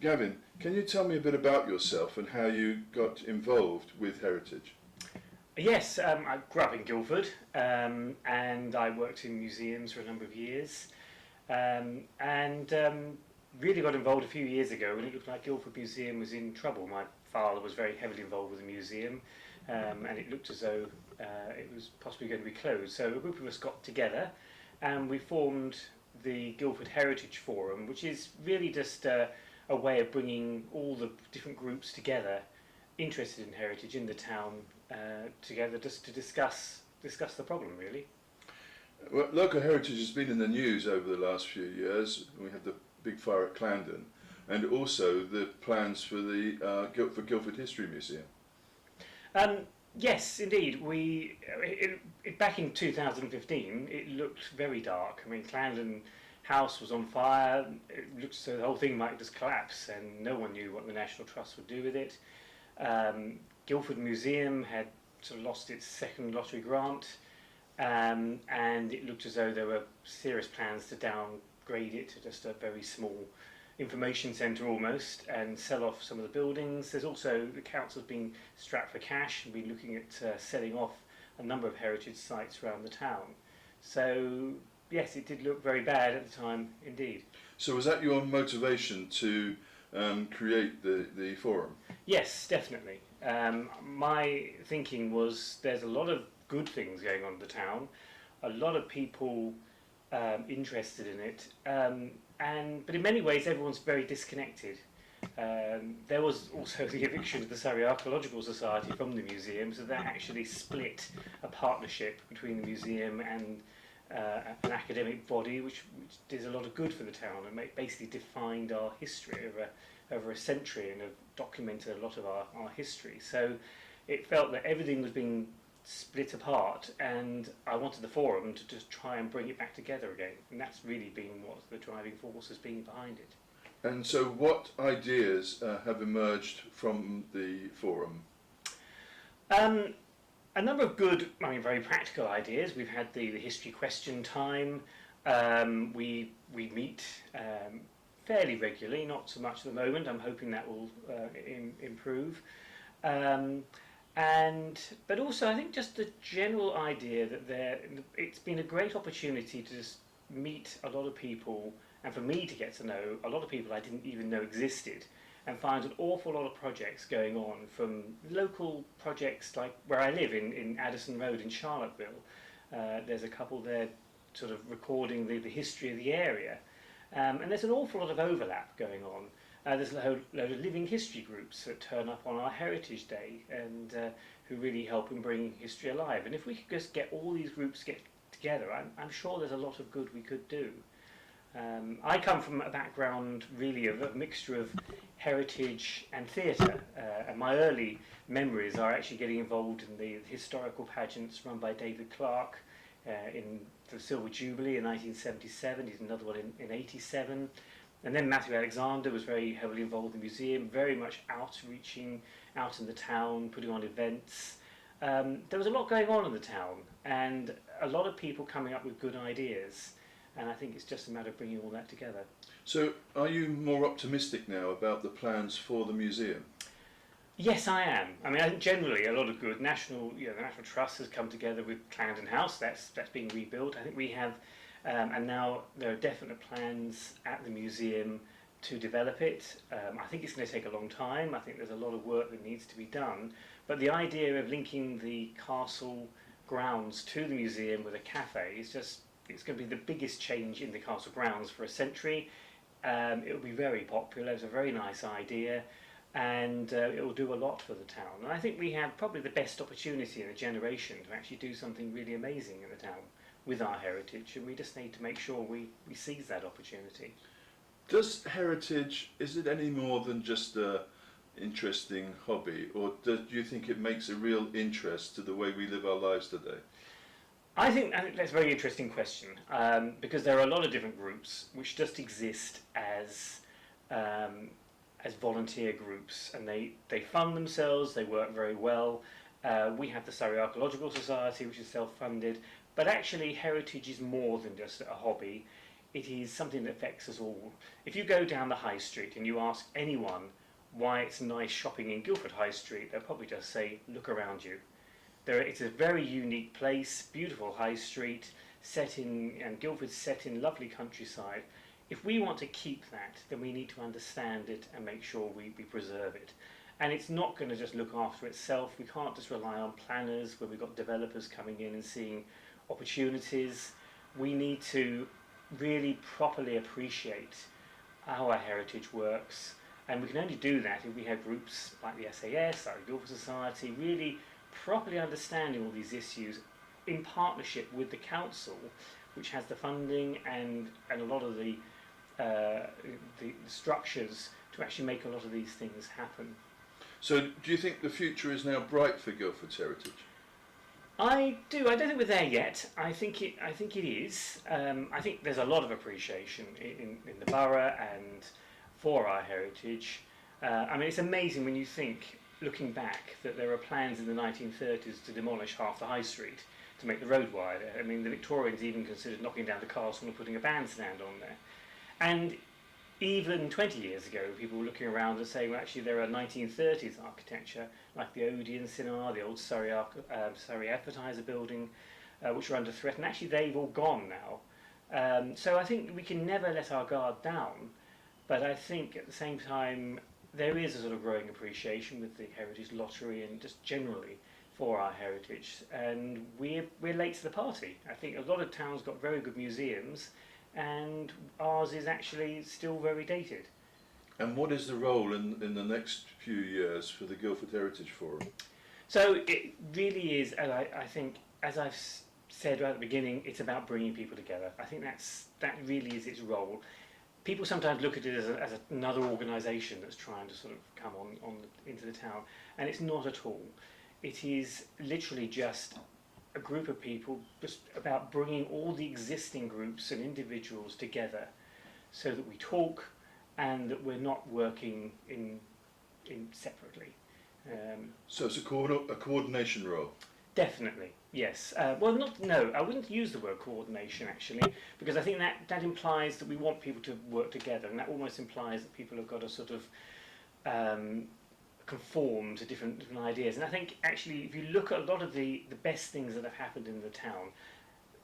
Gavin, can you tell me a bit about yourself and how you got involved with heritage? Yes, I grew up in Guildford, and I worked in museums for a number of years, and really got involved a few years ago when it looked like Guildford Museum was in trouble. My father was very heavily involved with the museum, and it looked as though it was possibly going to be closed. So a group of us got together and we formed the Guildford Heritage Forum, which is really just a way of bringing all the different groups together interested in heritage in the town together, just to discuss the problem, really. Well, local heritage has been in the news over the last few years. We had the big fire at Clarendon, and also the plans for the Guildford History Museum. Yes, indeed. Back in 2015, it looked very dark. I mean, Clarendon House was on fire. It looked as though the whole thing might just collapse, and no one knew what the National Trust would do with it. Guildford Museum had sort of lost its second lottery grant, and it looked as though there were serious plans to downgrade it to just a very small information centre almost, and sell off some of the buildings. There's also the council's been strapped for cash and been looking at selling off a number of heritage sites around the town. So yes, it did look very bad at the time indeed. So was that your motivation to create the forum? Yes, definitely. My thinking was there's a lot of good things going on in the town, a lot of people interested in it, but in many ways everyone's very disconnected. There was also the eviction of the Surrey Archaeological Society from the museum, so that actually split a partnership between the museum and an academic body which did a lot of good for the town and basically defined our history over a century and have documented a lot of our history. So it felt that everything was being split apart, and I wanted the forum to just try and bring it back together again, and that's really been what the driving force has been behind it. And so what ideas have emerged from the forum? A number of good, very practical ideas. We've had the history question time. We meet fairly regularly, not so much at the moment. I'm hoping that will improve. But also I think just the general idea that it's been a great opportunity to just meet a lot of people, and for me to get to know a lot of people I didn't even know existed, and find an awful lot of projects going on, from local projects like where I live in Addison Road in Charlottesville. There's a couple there sort of recording the history of the area, and there's an awful lot of overlap going on. There's a load of living history groups that turn up on our Heritage Day and who really help in bringing history alive. And if we could just get all these groups get together, I'm sure there's a lot of good we could do. I come from a background really of a mixture of heritage and theatre, and my early memories are actually getting involved in the historical pageants run by David Clarke in the Silver Jubilee in 1977. He's another one in 87. And then Matthew Alexander was very heavily involved in the museum, very much outreaching out in the town, putting on events. There was a lot going on in the town, and a lot of people coming up with good ideas. And I think it's just a matter of bringing all that together. So are you more optimistic now about the plans for the museum? Yes, I am. I think generally a lot of good. The National Trust has come together with Clarendon House. That's being rebuilt. I think we have, and now there are definite plans at the museum to develop it. I think it's going to take a long time. I think there's a lot of work that needs to be done. But the idea of linking the castle grounds to the museum with a cafe is just, it's going to be the biggest change in the castle grounds for a century. It will be very popular. It's a very nice idea, and it will do a lot for the town. And I think we have probably the best opportunity in a generation to actually do something really amazing in the town with our heritage, and we just need to make sure we seize that opportunity. Does heritage, is it any more than just an interesting hobby, or do you think it makes a real interest to the way we live our lives today? I think that's a very interesting question, because there are a lot of different groups which just exist as volunteer groups, and they fund themselves, they work very well. We have the Surrey Archaeological Society, which is self-funded, but actually heritage is more than just a hobby. it is something that affects us all. If you go down the high street and you ask anyone why it's nice shopping in Guildford High Street, they'll probably just say, look around you. It's a very unique place, beautiful high street, and Guildford's set in lovely countryside. If we want to keep that, then we need to understand it and make sure we preserve it. And it's not going to just look after itself. We can't just rely on planners where we've got developers coming in and seeing opportunities. We need to really properly appreciate how our heritage works, and we can only do that if we have groups like the SAS, like the Guildford Society, really properly understanding all these issues in partnership with the council, which has the funding and a lot of the structures to actually make a lot of these things happen. So do you think the future is now bright for Guildford's heritage? I do. I don't think we're there yet. I think it is. I think there's a lot of appreciation in the borough and for our heritage. I mean, it's amazing when you think, looking back, that there were plans in the 1930s to demolish half the high street to make the road wider. I mean, the Victorians even considered knocking down the castle and putting a bandstand on there. And even 20 years ago, people were looking around and saying, well, actually, there are 1930s architecture, like the Odeon Cinema, the old Surrey Advertiser building, which are under threat, and actually they've all gone now. So I think we can never let our guard down, but I think at the same time, there is a sort of growing appreciation with the Heritage Lottery and just generally for our heritage, and we're late to the party. I think a lot of towns got very good museums, and ours is actually still very dated. And what is the role in the next few years for the Guildford Heritage Forum? So it really is, and I think, as I've said right at the beginning, it's about bringing people together. I think that really is its role. People sometimes look at it as another organisation that's trying to sort of come into the town, and it's not at all. It is literally just a group of people, just about bringing all the existing groups and individuals together so that we talk and that we're not working in separately. So it's a coordination role? Definitely, yes. I wouldn't use the word coordination actually, because I think that implies that we want people to work together, and that almost implies that people have got to sort of conform to different ideas. And I think actually, if you look at a lot of the best things that have happened in the town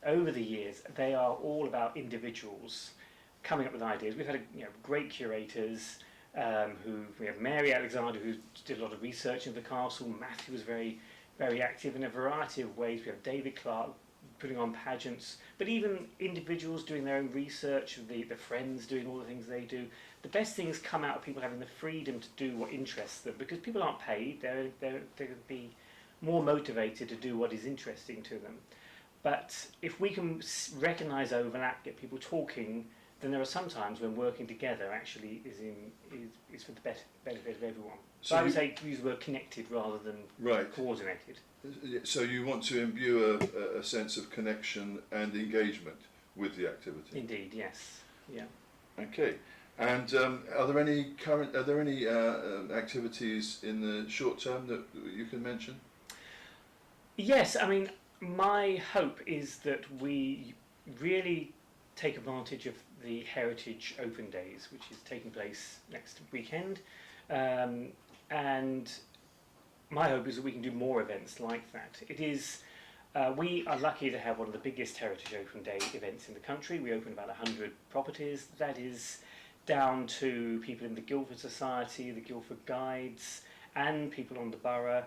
over the years, they are all about individuals coming up with ideas. We've had great curators. We have Mary Alexander, who did a lot of research into the castle. Matthew was very, very active in a variety of ways. We have David Clark putting on pageants, but even individuals doing their own research, the friends doing all the things they do. The best things come out of people having the freedom to do what interests them, because people aren't paid. They're going to be more motivated to do what is interesting to them. But if we can recognise overlap, get people talking, then there are some times when working together actually is for the benefit of everyone. So I would say use the word connected rather than coordinated. So you want to imbue a sense of connection and engagement with the activity? Indeed, yes. Yeah. Okay. And are there any activities in the short term that you can mention? Yes, I mean, my hope is that we really take advantage of the Heritage Open Days, which is taking place next weekend, and my hope is that we can do more events like that. It is, we are lucky to have one of the biggest Heritage Open Day events in the country. We open about 100 properties. That is down to people in the Guildford Society, the Guildford Guides, and people on the borough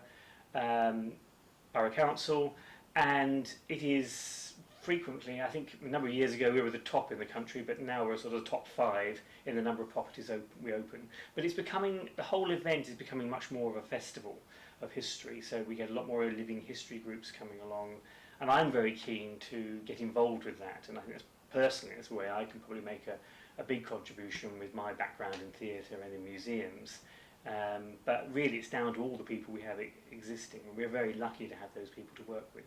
council, and it is frequently, I think a number of years ago we were the top in the country, but now we're sort of the top 5 in the number of properties we open. But the whole event is becoming much more of a festival of history, so we get a lot more living history groups coming along, and I'm very keen to get involved with that, and I think that's the way I can probably make a big contribution with my background in theatre and in museums. But really it's down to all the people we have existing, and we're very lucky to have those people to work with.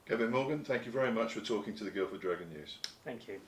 Gavin Morgan, thank you very much for talking to the Guildford Dragon News. Thank you.